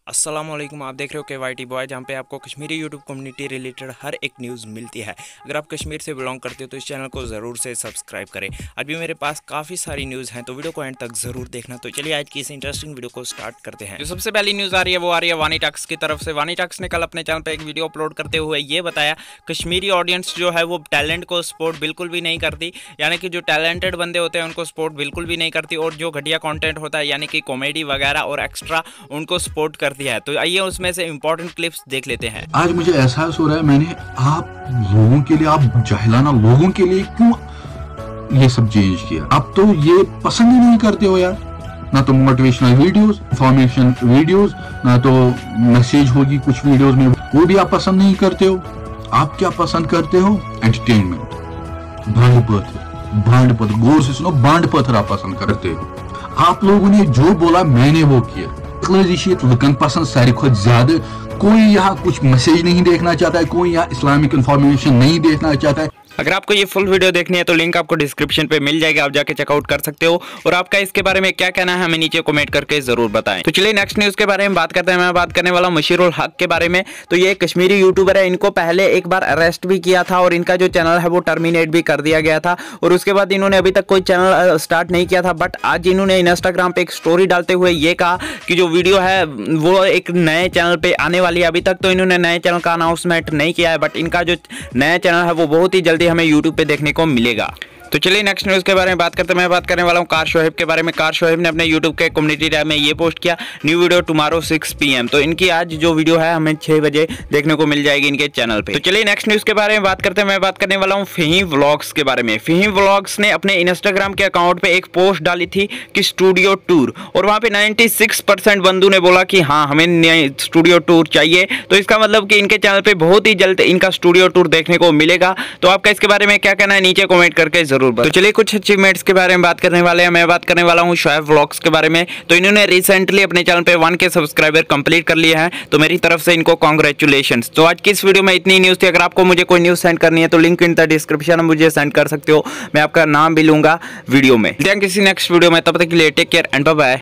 अस्सलाम वालेकुम। आप देख रहे हो KYT बॉय, जहाँ पे आपको कश्मीरी यूट्यूब कम्युनिटी रिलेटेड हर एक न्यूज़ मिलती है। अगर आप कश्मीर से बिलोंग करते हो तो इस चैनल को ज़रूर से सब्सक्राइब करें। आज भी मेरे पास काफ़ी सारी न्यूज़ हैं, तो वीडियो को एंड तक ज़रूर देखना। तो चलिए आज की इस इंटरेस्टिंग वीडियो को स्टार्ट करते हैं। जो सबसे पहली न्यूज़ आ रही है वो आ रही है वानी टक्स की तरफ से। वानी टक्स ने कल अपने चैनल पर एक वीडियो अपलोड करते हुए ये बताया, कश्मीरी ऑडियंस जो है वो टैलेंट को सपोर्ट बिल्कुल भी नहीं करती, यानी कि जो टैलेंटेड बंदे होते हैं उनको सपोर्ट बिल्कुल भी नहीं करती, और जो घटिया कंटेंट होता है यानी कि कॉमेडी वगैरह और एक्स्ट्रा उनको सपोर्ट करती है। तो आइए उसमें से इंपॉर्टेंट क्लिप्स देख लेते हैं। आज मुझे एहसास हो रहा है, मैंने आप लोगों के लिए, आप जाहिलाना लोगों के लिए क्यों ये सब चेंज किया। आप तो ये पसंद ही नहीं करते हो यार, ना तो मोटिवेशनल वीडियोस, इंफॉर्मेशन वीडियोस, ना तो मैसेज होगी कुछ वीडियोस में, वो भी आप पसंद नहीं करते हो। आप क्या पसंद करते हो? एंटरटेनमेंट, भांड पत्थर, गौर से सुनो, भांड पत्थर आप पसंद करते हो। आप लोगों ने जो बोला मैंने वो किया। लुकन पसंद सारी खुद ज्यादा। कोई यहाँ कुछ मैसेज नहीं देखना चाहता है, कोई यहाँ इस्लामिक इंफॉर्मेशन नहीं देखना चाहता है। अगर आपको ये फुल वीडियो देखनी है तो लिंक आपको डिस्क्रिप्शन पे मिल जाएगा, आप जाके चेकआउट कर सकते हो। और आपका इसके बारे में क्या कहना है हमें नीचे कमेंट करके जरूर बताएं। तो चलिए नेक्स्ट न्यूज़ के बारे में बात करते हैं। मैं बात करने वाला हूं मुशीरुल हक के बारे में। तो ये कश्मीरी यूट्यूबर है, इनको पहले एक बार अरेस्ट भी किया था और इनका जो चैनल है वो टर्मिनेट भी कर दिया गया था, और उसके बाद इन्होंने अभी तक कोई चैनल स्टार्ट नहीं किया था। बट आज इन्होंने इंस्टाग्राम पे एक स्टोरी डालते हुए ये कहा कि जो वीडियो है वो एक नए चैनल पे आने वाली है। अभी तक तो इन्होंने नए चैनल का अनाउंसमेंट नहीं किया है, बट इनका जो नया चैनल है वो बहुत ही जल्दी हमें यूट्यूब पे देखने को मिलेगा। तो चलिए नेक्स्ट न्यूज़ के बारे में बात करते हैं। मैं बात करने वाला हूं कार शोएब के बारे में। कार शोएब ने अपने यूट्यूब के कम्युनिटी टैब में ये पोस्ट किया, न्यू वीडियो टुमारो 6 PM। तो इनकी आज जो वीडियो है हमें 6 बजे देखने को मिल जाएगी इनके चैनल पे। तो चलिए नेक्स्ट न्यूज़ के बारे में बात करते हैं। मैं बात करने वाला हूँ फ़हीम व्लॉग्स के बारे में। फ़हीम व्लॉग्स ने अपने इंस्टाग्राम के अकाउंट पे एक पोस्ट डाली थी कि स्टूडियो टूर, और वहाँ पे 96% बंदू ने बोला कि हाँ हमें स्टूडियो टूर चाहिए। तो इसका मतलब कि इनके चैनल पे बहुत ही जल्द इनका स्टूडियो टूर देखने को मिलेगा। तो आपका इसके बारे में क्या कहना है नीचे कमेंट करके जरूर बताएं। तो चलिए कुछ अचीवमेंट्स के बारे में बात करने वाले हैं। मैं बात करने वाला हूं शोएब व्लॉग्स के बारे में। तो इन्होंने रिसेंटली अपने चैनल पे 1K सब्सक्राइबर कंप्लीट कर लिए हैं, तो मेरी तरफ से इनको कांग्रेचुलेशंस। तो आज की इस वीडियो में इतनी न्यूज़ थी। अगर आपको मुझे कोई न्यूज़ सेंड करनी है तो लिंक इन द डिस्क्रिप्शन में मुझे सेंड कर सकते हो, मैं आपका नाम भी लूंगा वीडियो में। किसी नेक्स्ट वीडियो में, तब तक के लिए take care and bye bye.